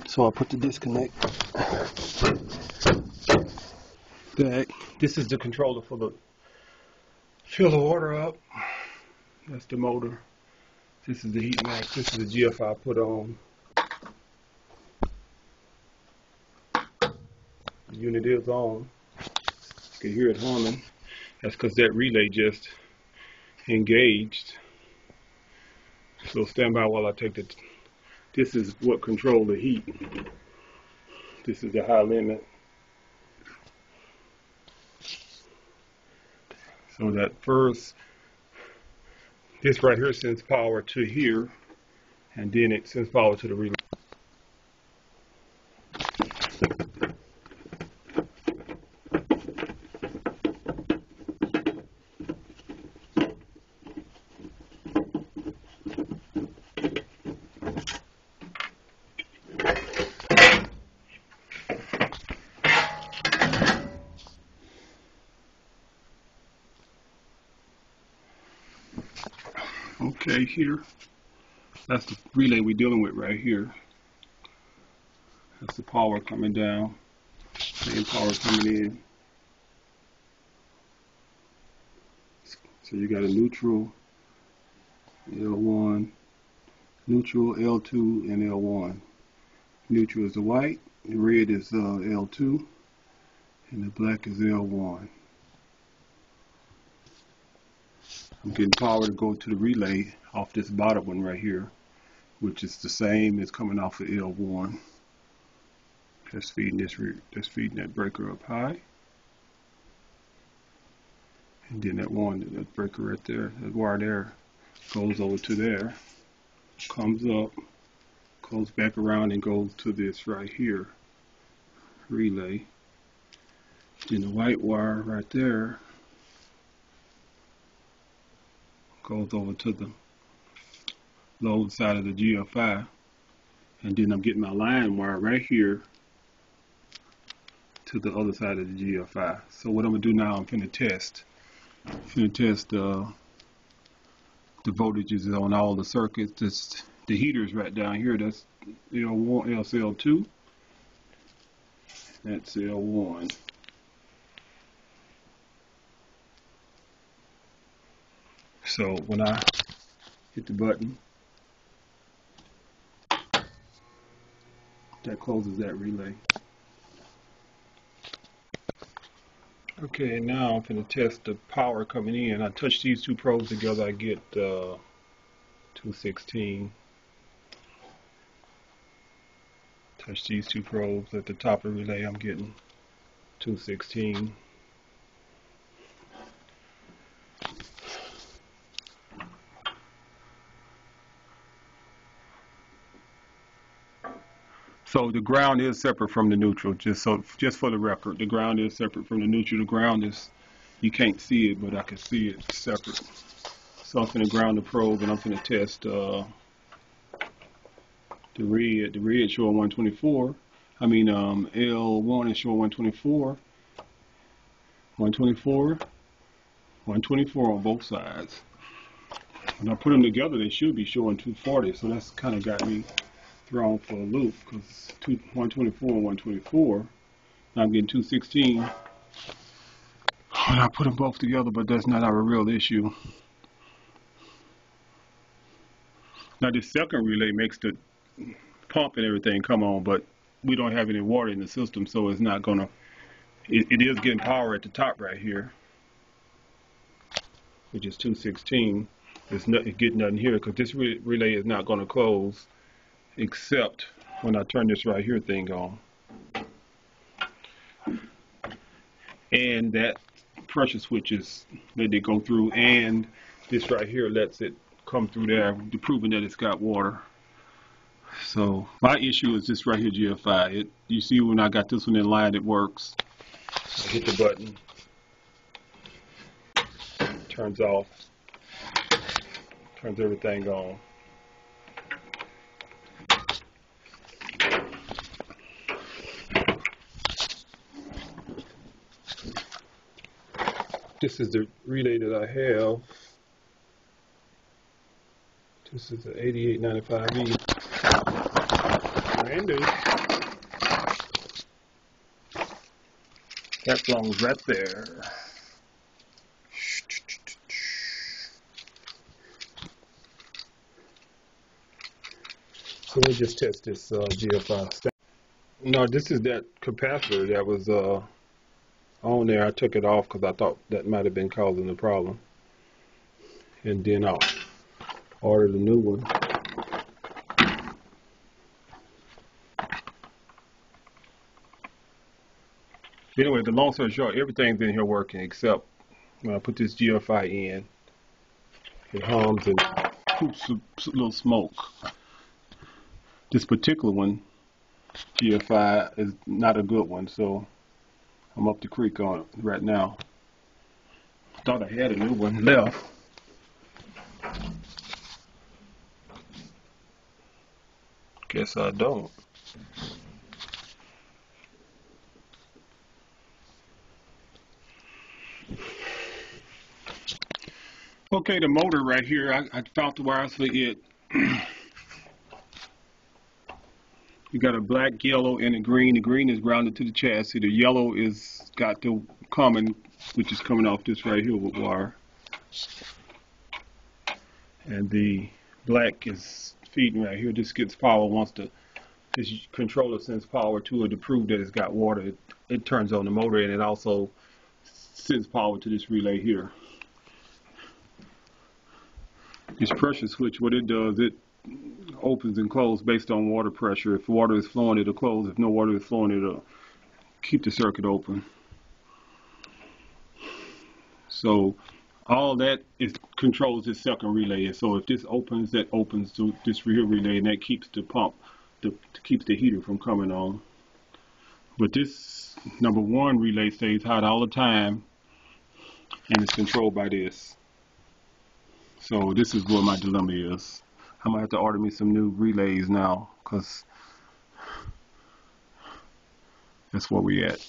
So I put the disconnect back. This is the controller for the fill the water up. That's the motor. This is the heat max. This is the GFI I put on. The unit is on. You can hear it humming. That's because that relay just engaged. So stand by while I take the. This is what controls the heat. This is the high limit. So that first, this right here sends power to here, and then it sends power to the relay. Okay, here, that's the relay we're dealing with right here. That's the power coming down, same power coming in. So you got a neutral, L1, neutral, L2, and L1. Neutral is the white, the red is L2, and the black is L1. I'm getting power to go to the relay off this bottom one right here, which is the same as coming off of L1. That's feeding feeding that breaker up high. And then that breaker right there, that wire there, goes over to there, comes up, goes back around and goes to this right here, relay. Then the white wire right there goes over to the load side of the GFI, and then I'm getting my line wire right here to the other side of the GFI. So what I'm gonna do now, I'm finna test. The voltages on all the circuits. The heaters right down here. That's L1, LCL2. That's L1. So when I hit the button, that closes that relay. Okay, now I'm going to test the power coming in. I touch these two probes together, I get 216. Touch these two probes at the top of the relay, I'm getting 216. So the ground is separate from the neutral, just for the record. The ground is separate from the neutral. The ground is, you can't see it, but I can see it separate. So I'm going to ground the probe, and I'm going to test the red. The red showing 124. I mean L1 is showing 124. 124 on both sides. When I put them together, they should be showing 240. So that's kind of got me thrown for a loop, because 124 and 124. Now I'm getting 216 when I put them both together, but that's not our real issue. Now this second relay makes the pump and everything come on, but we don't have any water in the system, so it's not gonna. It is getting power at the top right here, which is 216. It's getting nothing here because this relay is not going to close except when I turn this right here thing on. And that pressure switch is let it go through, and this right here lets it come through there, proving that it's got water. So my issue is this right here, GFI. You see when I got this one in line, it works. I hit the button, turns off, turns everything on. This is the relay that I have. This is the 8895E. I Handy. That belongs right there. So we'll just test this GFI. No, this is that capacitor that was on there. I took it off because I thought that might have been causing the problem. And then I'll order the new one. Anyway, the long story short, everything's in here working except when I put this GFI in, it hums and poops a little smoke. This particular one, GFI, is not a good one, so I'm up the creek on it right now. Thought I had a new one left. Guess I don't. Okay, the motor right here, I found the wires for it. You got a black, yellow, and a green. The green is grounded to the chassis. The yellow is got the common, which is coming off this right here with wire. And the black is feeding right here. This gets power once this controller sends power to it to prove that it's got water. It turns on the motor, and it also sends power to this relay here. This pressure switch, what it does, it opens and closes based on water pressure. If water is flowing, it'll close. If no water is flowing, it'll keep the circuit open. So all that controls this second relay. So if this opens, that opens to this rear relay, and that keeps the pump, keeps the heater from coming on. But this number one relay stays hot all the time, and it's controlled by this. So this is what my dilemma is. I'm gonna have to order me some new relays now, because that's where we at.